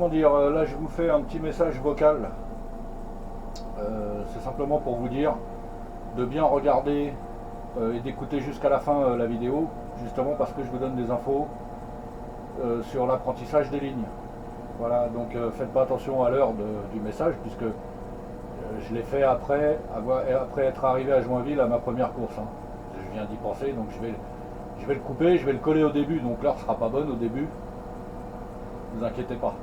comment dire, là je vous fais un petit message vocal. C'est simplement pour vous dire de bien regarder et d'écouter jusqu'à la fin la vidéo, justement parce que je vous donne des infos sur l'apprentissage des lignes. Voilà, donc faites pas attention à l'heure du message, puisque je l'ai fait après être arrivé à Joinville à ma première course. Hein. Je viens d'y penser, donc je vais le couper, je vais le coller au début, donc l'heure sera pas bonne au début. Ne vous inquiétez pas.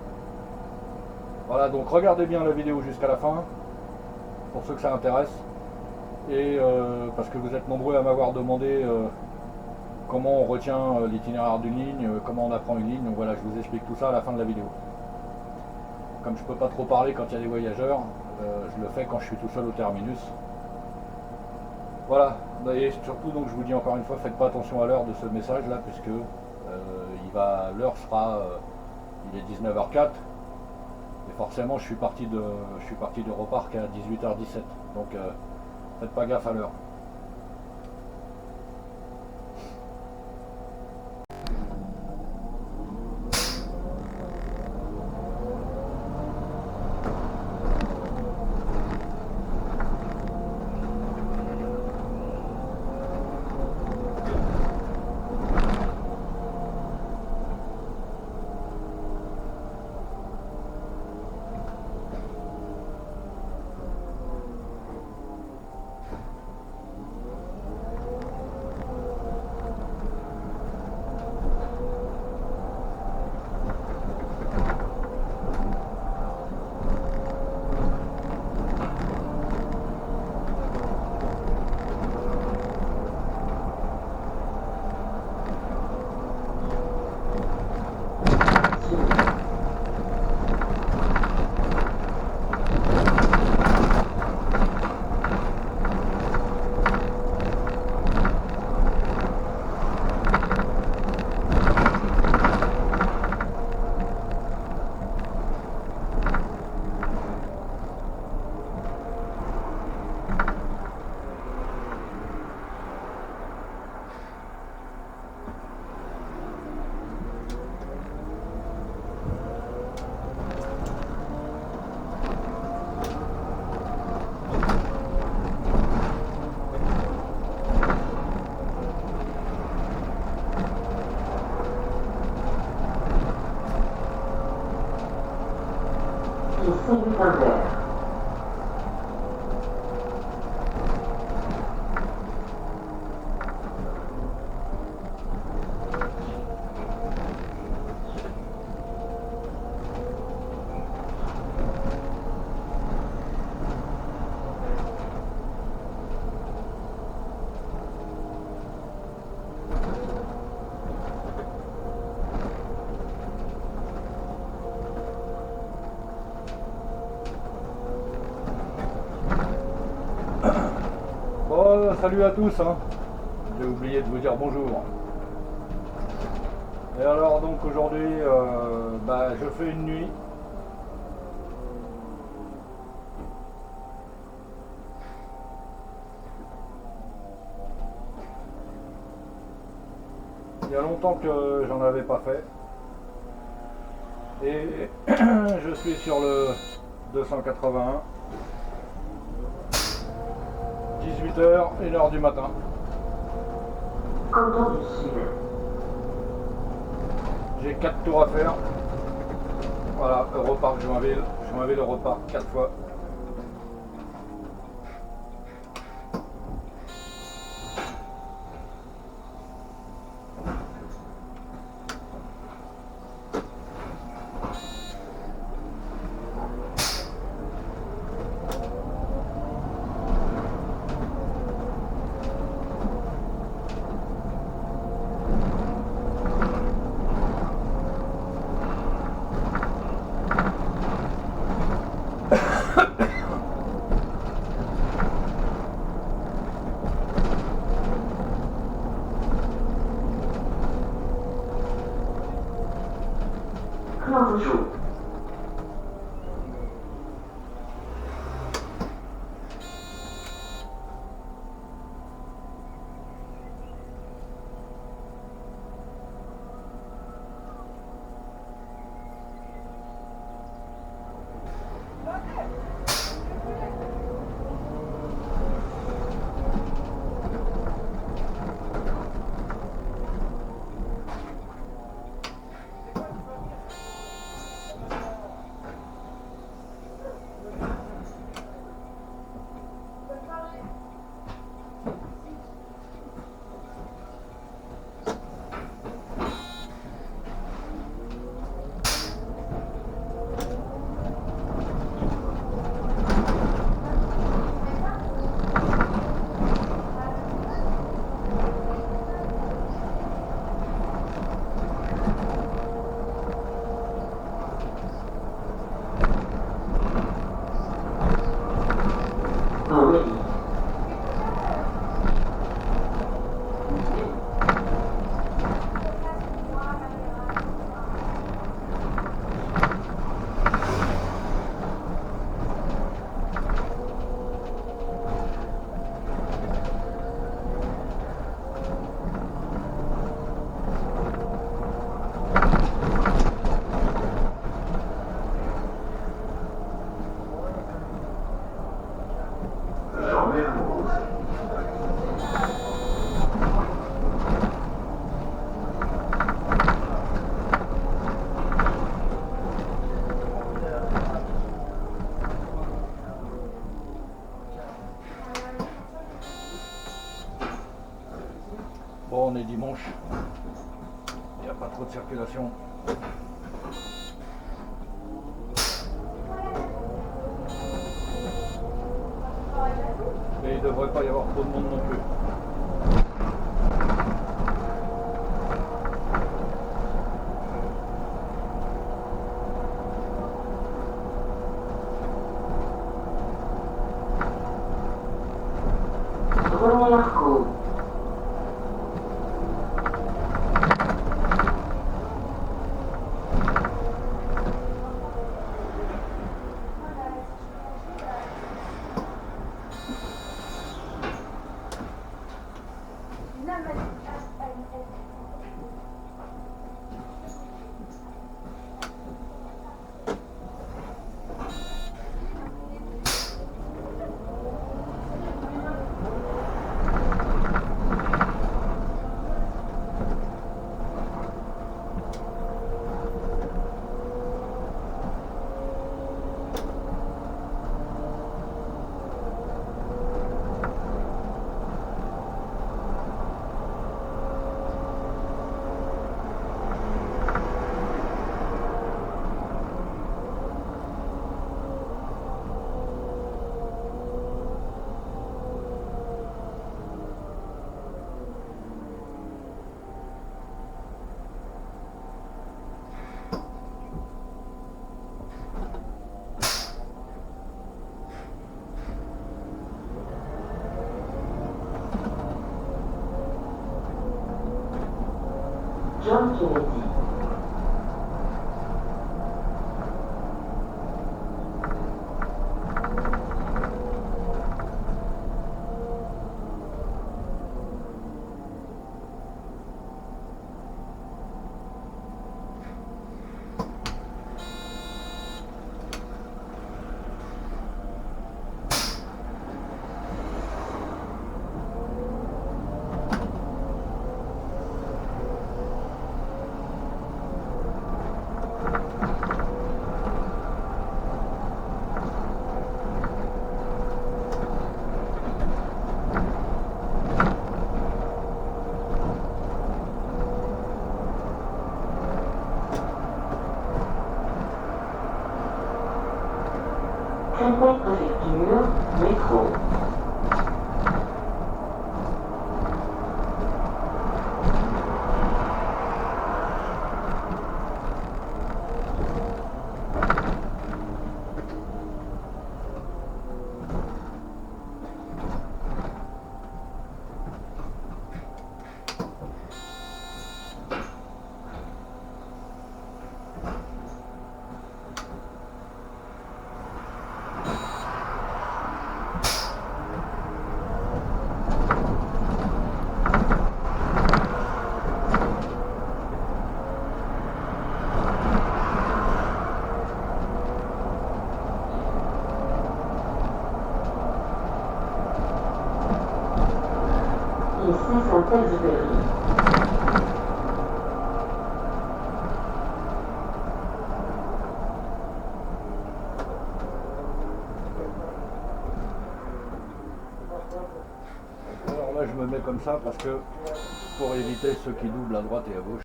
Voilà, donc regardez bien la vidéo jusqu'à la fin, pour ceux que ça intéresse. Et parce que vous êtes nombreux à m'avoir demandé comment on retient l'itinéraire d'une ligne, comment on apprend une ligne. Donc voilà, je vous explique tout ça à la fin de la vidéo. Comme je peux pas trop parler quand il y a des voyageurs, je le fais quand je suis tout seul au terminus. Voilà, et surtout donc je vous dis encore une fois, faites pas attention à l'heure de ce message là, puisque l'heure sera, il est 19h04. Et forcément, je suis parti d'Europark à 18h17. Donc, faites pas gaffe à l'heure. Bon, salut à tous, hein. J'ai oublié de vous dire bonjour. Et alors donc aujourd'hui, je fais une nuit. Il y a longtemps que j'en avais pas fait. Et je suis sur le 281. 18h, 1h du matin. Canton du Sud. J'ai 4 tours à faire. Voilà, Europark Joinville. Joinville Europark 4 fois. on est dimanche, il n'y a pas trop de circulation. Mais il ne devrait pas y avoir trop de monde non plus. Première cour. John Kennedy. Préfecture, métro. Saint-Exupéry. Alors là je me mets comme ça parce que pour éviter ceux qui doublent à droite et à gauche.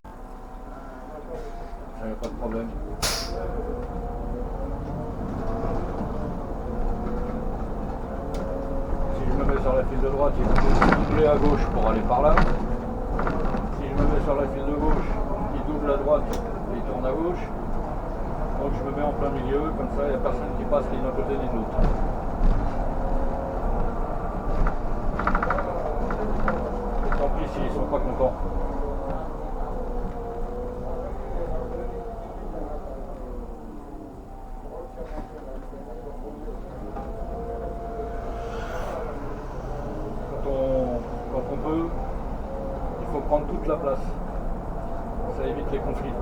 Ça n'y a pas de problème. Si je me mets sur la file de droite, il faut doubler à gauche pour aller par là. Si je me mets sur la file de gauche, il double à droite et il tourne à gauche. Donc je me mets en plein milieu, comme ça il n'y a personne qui passe ni d'un côté ni de l'autre. Tant pis s'ils ne sont pas contents. Quand on peut, il faut prendre toute la place. Ça évite les conflits.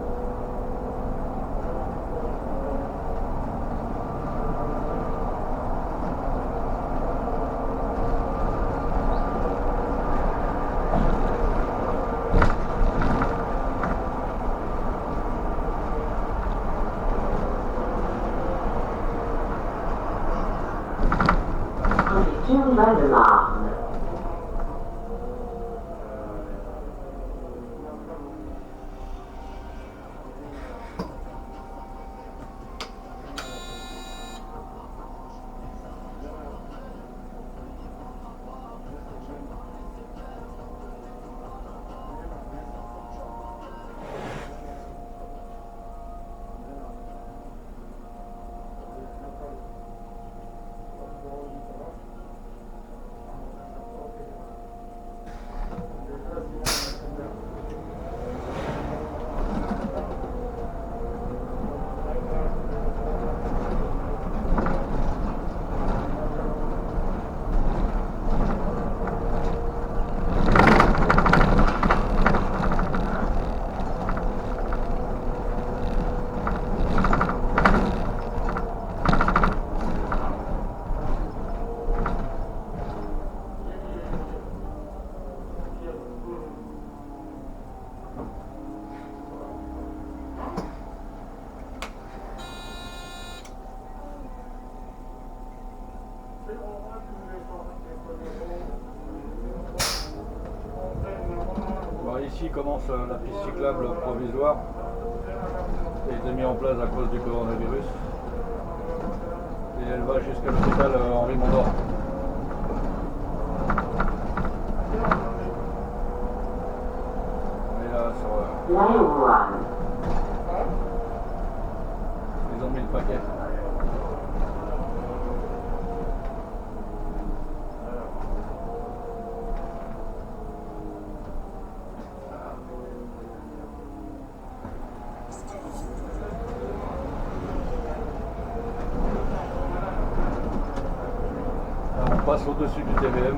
Val-de-Marne. ici commence la piste cyclable provisoire qui a été mise en place à cause du coronavirus. Et elle va jusqu'à l'hôpital Henri Mondor. Et là, sur, ils ont mis le paquet. On passe au-dessus du TVM.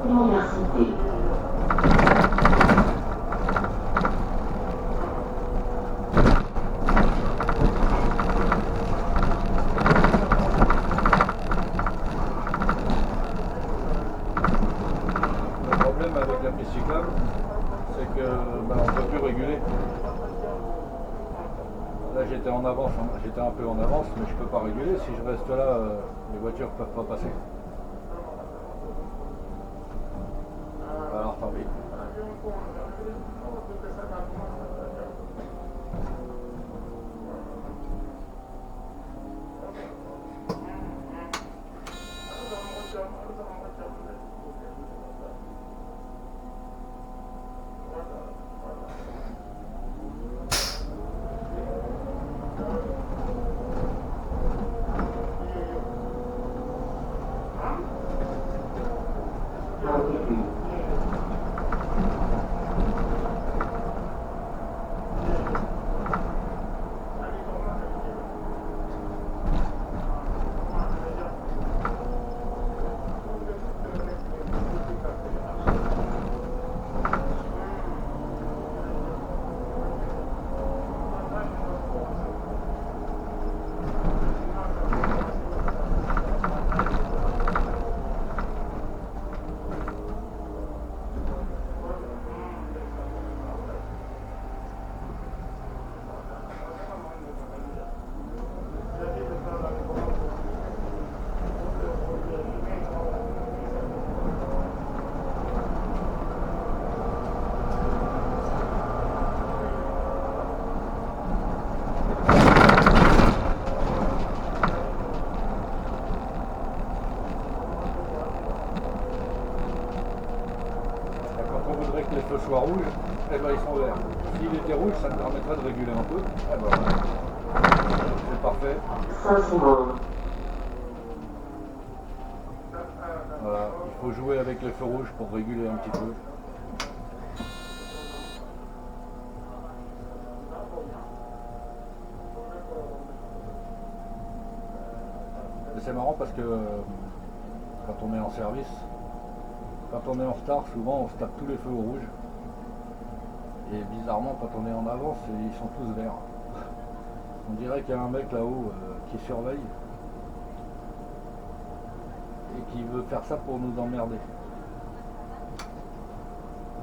Université. Le problème avec la piste cyclable, c'est que on ne peut plus réguler. Là j'étais en avance, j'étais un peu en avance, mais je ne peux pas réguler. Si je reste là, les voitures ne peuvent pas passer. Alors tant pis. Que les feux soient rouges, eh ben, ils sont verts. S'il était rouge, ça me permettrait de réguler un peu. Eh ben, c'est parfait. 5 secondes. Voilà, il faut jouer avec les feux rouges pour réguler un petit peu. Et c'est marrant parce que quand on est en service, quand on est en retard, souvent on se tape tous les feux rouges. Et bizarrement, quand on est en avance, ils sont tous verts. On dirait qu'il y a un mec là-haut qui surveille et qui veut faire ça pour nous emmerder.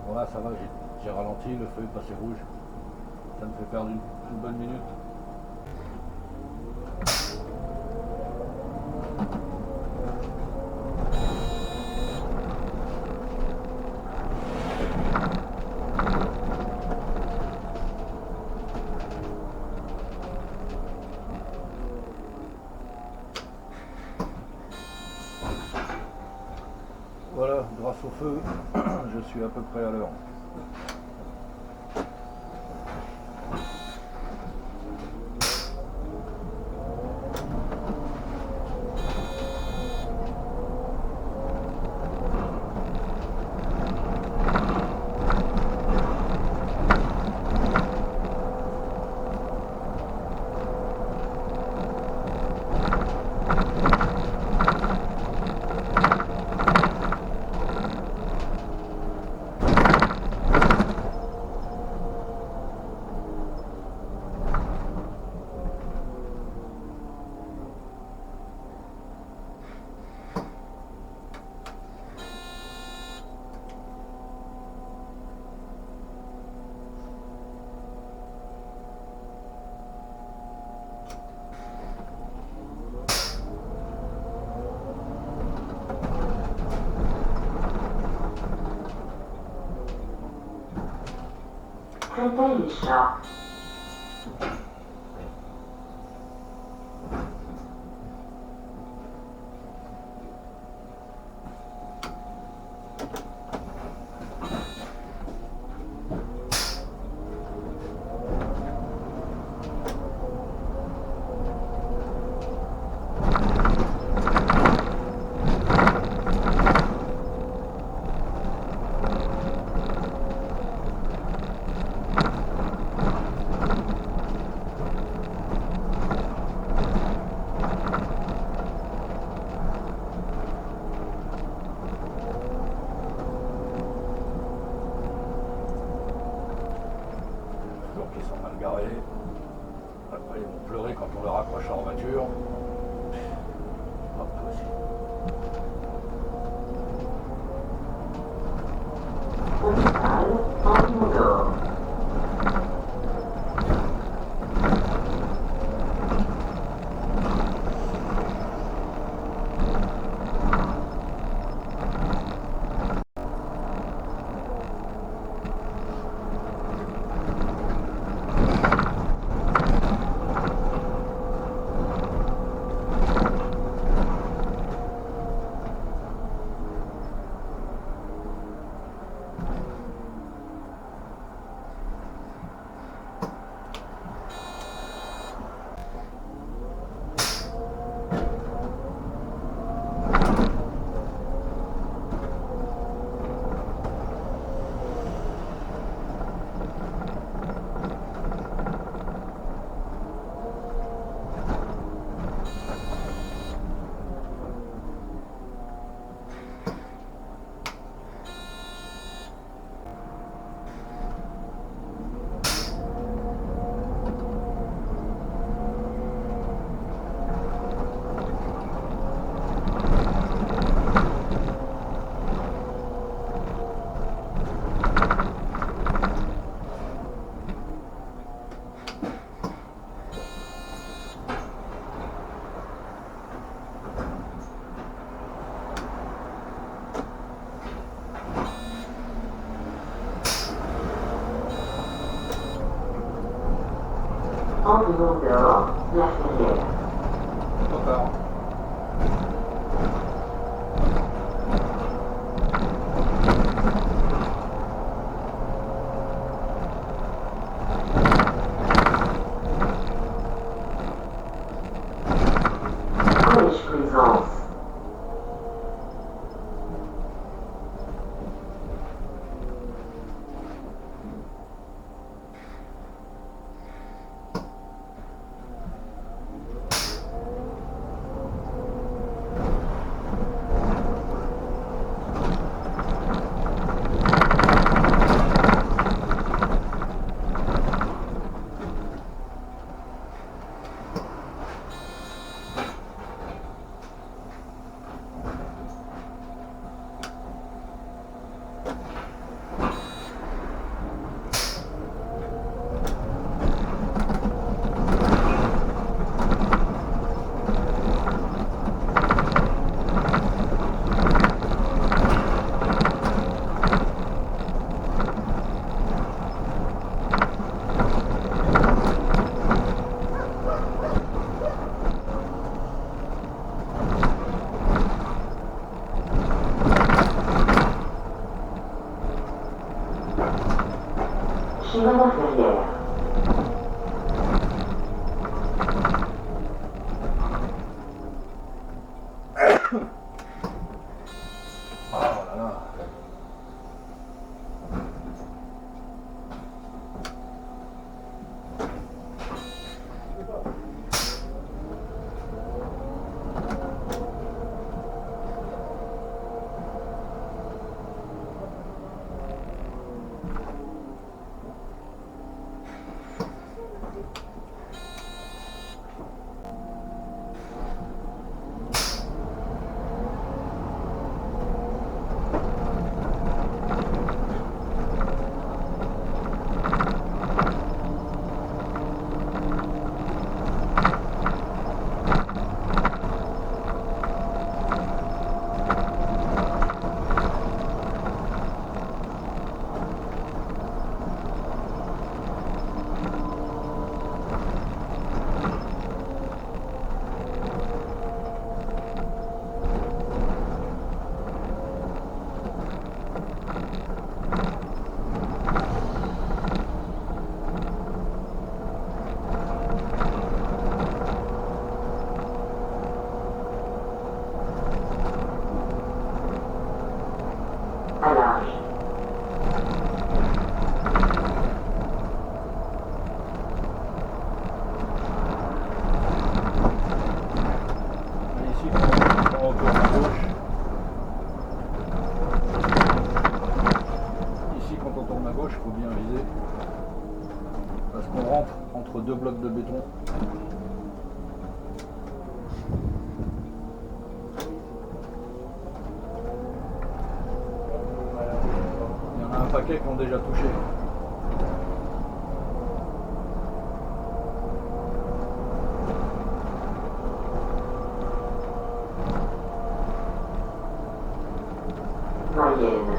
Voilà, ça va, j'ai ralenti, le feu est passé rouge. Ça me fait perdre une bonne minute. Voilà, grâce au feu, je suis à peu près à l'heure. Créteil-les-Chats. Donc ils sont mal garés. Après ils vont pleurer quand on leur accroche en voiture. Pas possible. Hôpital Henri d'Or. Henri d'Or, La Ferrière. Encore. Collège Plaisance. on rentre entre deux blocs de béton. Il y en a un paquet qui ont déjà touché. Moyenne.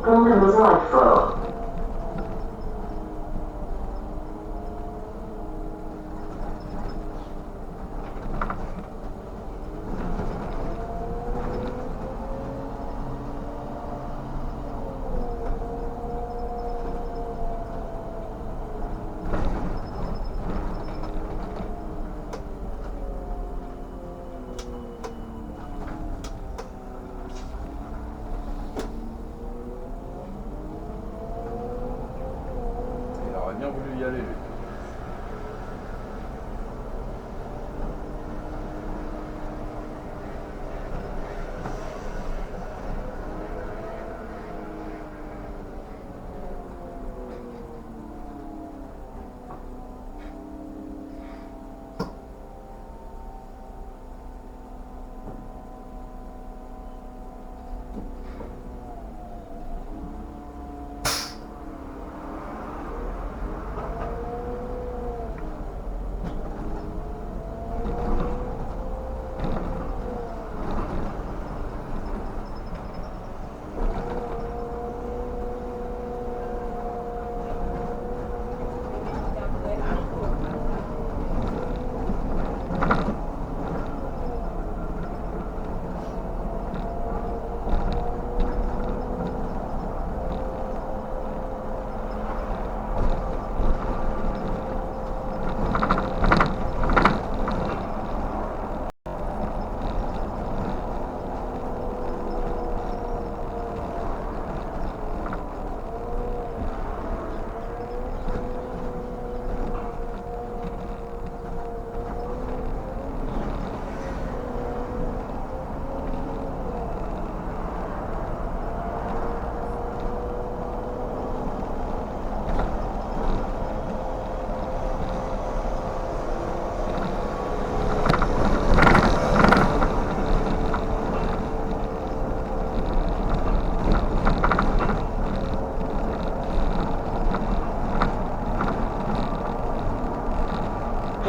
Pont de Maison Alfort. Il aurait bien voulu y aller, lui.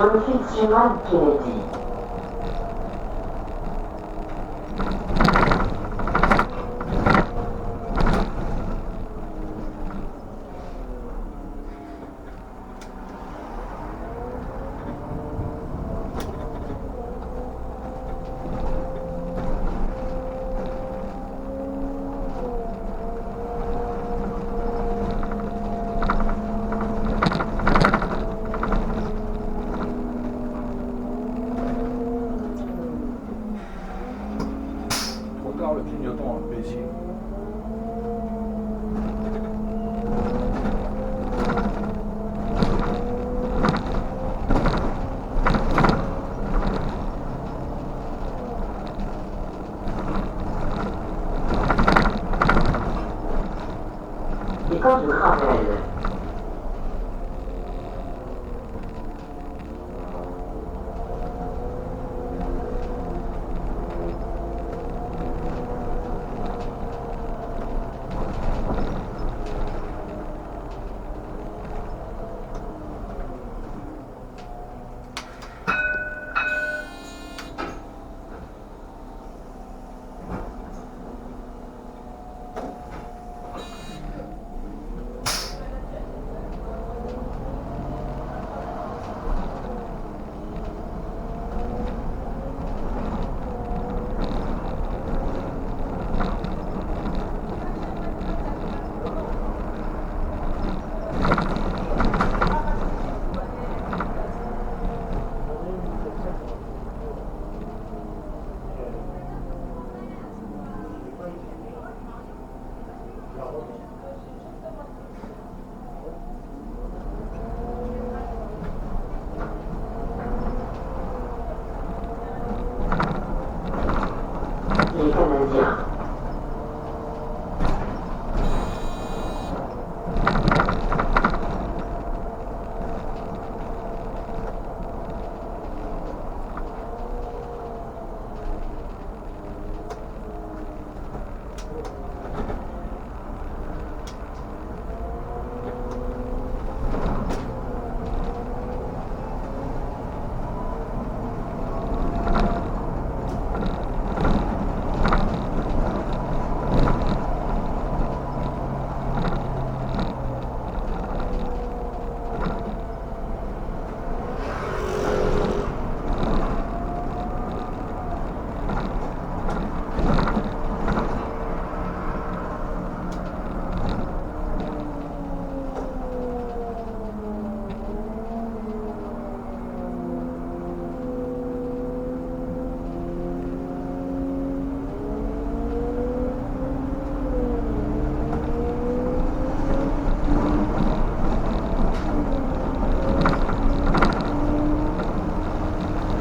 John Fitzgerald Kennedy. clignotant, hein, mais ici. École de Gravel. Les Canadiens.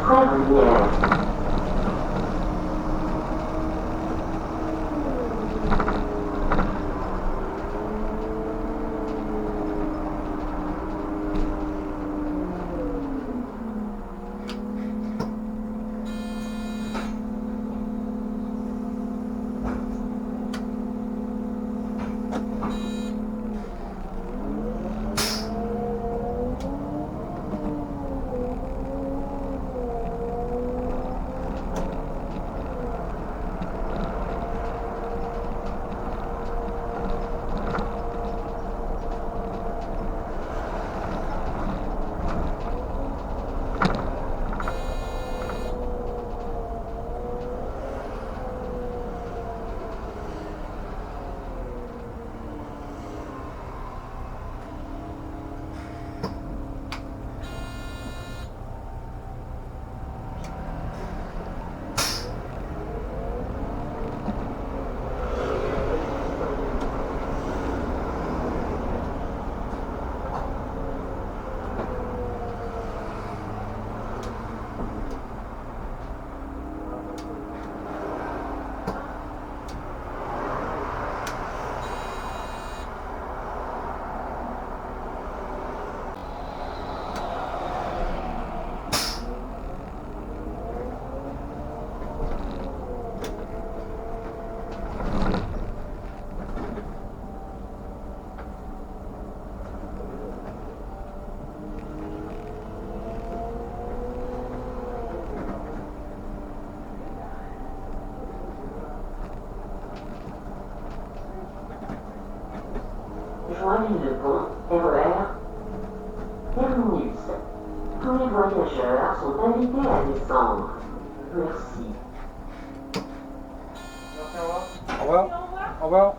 Frère-Lière. Joinville-le-Pont, RER, terminus. Tous les voyageurs sont invités à descendre. Merci. Au revoir. Au revoir.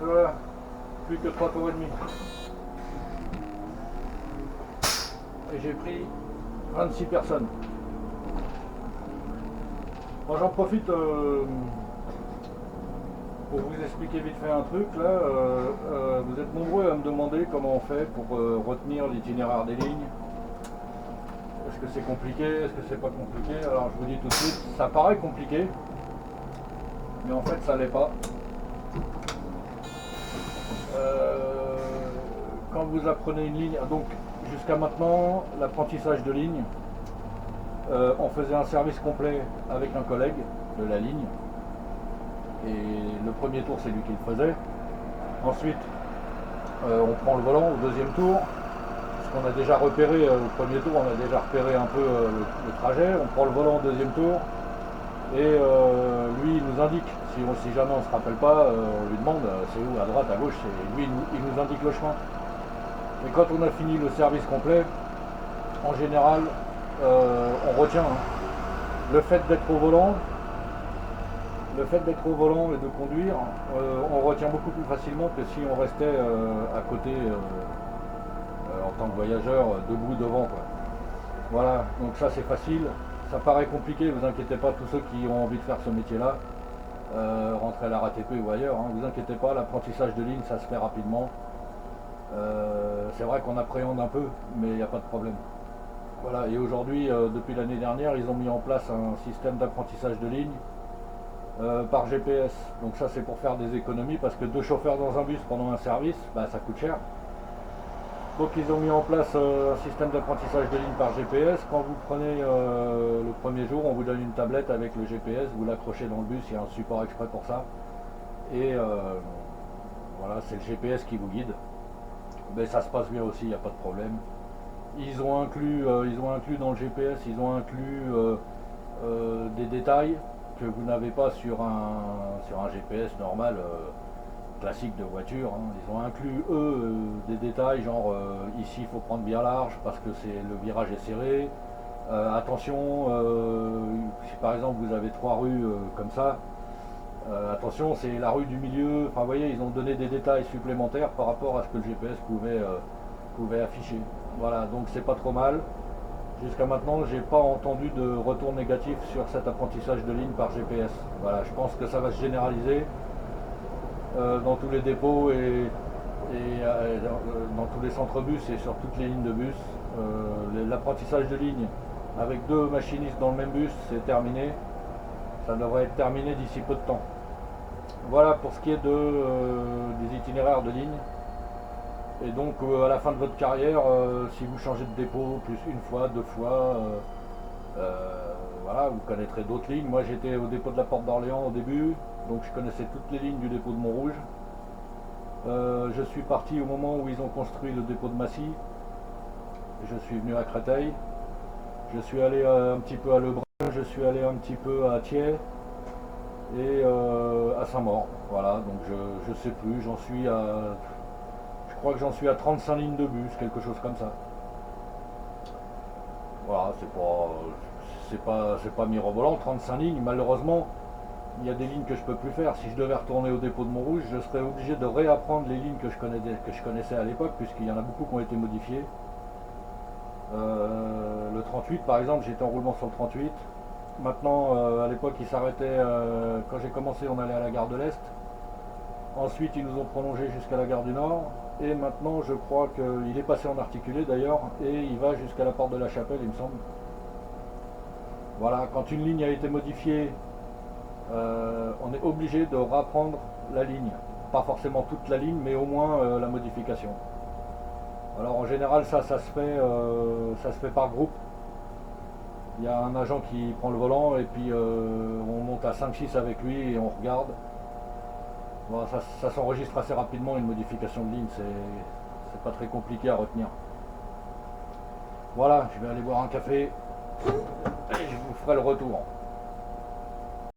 Voilà. Plus que 3 tours et demi. Et j'ai pris 26 personnes. Moi j'en profite pour vous expliquer vite fait un truc là. Vous êtes nombreux à me demander comment on fait pour retenir l'itinéraire des lignes. Est-ce que c'est compliqué? Est-ce que c'est pas compliqué? Alors je vous dis tout de suite, ça paraît compliqué, mais en fait ça l'est pas. Quand vous apprenez une ligne, donc jusqu'à maintenant, l'apprentissage de ligne, on faisait un service complet avec un collègue de la ligne, et le premier tour c'est lui qui le faisait. Ensuite, on prend le volant au deuxième tour. On a déjà repéré au premier tour, on a déjà repéré un peu le trajet, on prend le volant au deuxième tour et lui il nous indique, si jamais on ne se rappelle pas, on lui demande c'est où, à droite, à gauche, et lui il nous indique le chemin. Et quand on a fini le service complet, en général on retient le fait d'être au volant. Le fait d'être au volant et de conduire, on retient beaucoup plus facilement que si on restait à côté en tant que voyageur, debout devant quoi. Voilà, donc ça c'est facile. Ça paraît compliqué, vous inquiétez pas, tous ceux qui ont envie de faire ce métier là, rentrer à la RATP ou ailleurs, vous inquiétez pas, l'apprentissage de ligne ça se fait rapidement. C'est vrai qu'on appréhende un peu, mais il n'y a pas de problème. Voilà, et aujourd'hui, depuis l'année dernière, ils ont mis en place un système d'apprentissage de ligne par GPS. Donc ça c'est pour faire des économies, parce que 2 chauffeurs dans un bus pendant un service, bah, ça coûte cher. Donc ils ont mis en place un système d'apprentissage de ligne par GPS. Quand vous prenez le premier jour, on vous donne une tablette avec le GPS, vous l'accrochez dans le bus, il y a un support exprès pour ça. Et voilà, c'est le GPS qui vous guide. Mais ça se passe bien aussi, il n'y a pas de problème. Ils ont inclus dans le GPS, ils ont inclus des détails que vous n'avez pas sur un GPS normal. Classique de voiture, ils ont inclus eux des détails genre ici il faut prendre bien large parce que le virage est serré, attention si par exemple vous avez 3 rues comme ça, attention c'est la rue du milieu, enfin vous voyez ils ont donné des détails supplémentaires par rapport à ce que le GPS pouvait afficher. Voilà, donc c'est pas trop mal. Jusqu'à maintenant j'ai pas entendu de retour négatif sur cet apprentissage de ligne par GPS. Voilà, je pense que ça va se généraliser dans tous les dépôts et dans tous les centres bus et sur toutes les lignes de bus. L'apprentissage de ligne avec 2 machinistes dans le même bus, c'est terminé. Ça devrait être terminé d'ici peu de temps. Voilà pour ce qui est des itinéraires de ligne. Et donc à la fin de votre carrière, si vous changez de dépôt plus une fois, 2 fois, voilà, vous connaîtrez d'autres lignes. Moi j'étais au dépôt de la Porte d'Orléans au début, donc je connaissais toutes les lignes du dépôt de Montrouge. Je suis parti au moment où ils ont construit le dépôt de Massy. Je suis venu à Créteil. Je suis allé un petit peu à Lebrun, je suis allé un petit peu à Thiers et à Saint-Maur. Voilà, donc je sais plus, j'en suis à... Je crois que j'en suis à 35 lignes de bus, quelque chose comme ça. Voilà, c'est pas mirobolant, 35 lignes, malheureusement. Il y a des lignes que je ne peux plus faire. Si je devais retourner au dépôt de Montrouge, je serais obligé de réapprendre les lignes que je connaissais à l'époque, puisqu'il y en a beaucoup qui ont été modifiées. Le 38 par exemple, j'étais en roulement sur le 38. Maintenant, à l'époque, il s'arrêtait, quand j'ai commencé, on allait à la gare de l'Est. Ensuite, ils nous ont prolongé jusqu'à la gare du Nord. Et maintenant, je crois qu'il est passé en articulé d'ailleurs, et il va jusqu'à la porte de la Chapelle, il me semble. Voilà, quand une ligne a été modifiée, on est obligé de reprendre la ligne. Pas forcément toute la ligne, mais au moins la modification. Alors en général, ça se fait par groupe. Il y a un agent qui prend le volant et puis on monte à 5-6 avec lui et on regarde. Bon, ça s'enregistre assez rapidement, une modification de ligne, c'est pas très compliqué à retenir. Voilà, je vais aller boire un café et je vous ferai le retour.